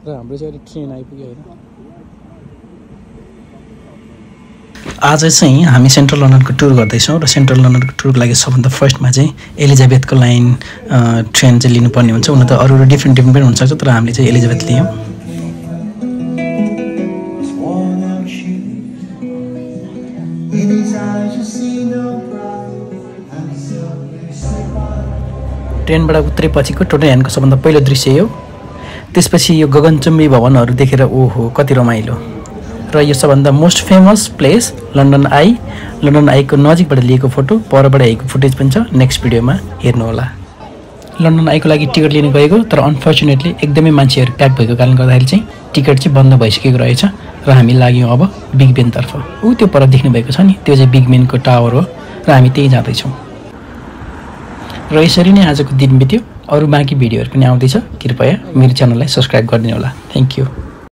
र हाम्रो चाहिँ अहिले ट्रेन आइपुग्यो हैन। आज चाहिँ हामी सेन्ट्रल लन्डनको टुर गर्दैछौँ र सेन्ट्रल लन्डनको टुरको लागि सबभन्दा फर्स्टमा चाहिँ एलिजाबेथको लाइन ट्रेन चाहिँ लिनुपर्ने हुन्छ। हुन त अरू डिफ्रेन्ट पनि हुनसक्छ, तर हामीले चाहिँ एलिजाबेथ लियौँ। ट्रेनबाट उत्रेपछिको टोटल ह्यान्डको सबभन्दा पहिलो दृश्य यो। त्यसपछि यो गगनचुम्बी भवनहरू देखेर ओहो कति रमाइलो। र यो सबभन्दा most famous place London eye. London आईको नजिकबाट लिएको फोटो, परबाट हेरेको फुटेज पनि छ, नेक्स्ट भिडियोमा हेर्नुहोला। लन्डन आईको लागि टिकट लिन गएको, तर अनफर्चुनेटली एकदमै मान्छेहरू प्याक भएको कारणले गर्दाखेरि चाहिँ टिकट चाहिँ बन्द भइसकेको रहेछ र हामी लाग्यौँ अब बिग बेनतर्फ। त्यो पर देख्नु भएको छ नि, त्यो चाहिँ बिग बेनको टावर हो र हामी त्यही जाँदैछौँ। र यसरी नै आजको दिन बित्यो। अरू बाँकी भिडियोहरू पनि आउँदैछ, कृपया मेरो च्यानललाई सब्सक्राइब गरिदिनु होला। Thank you.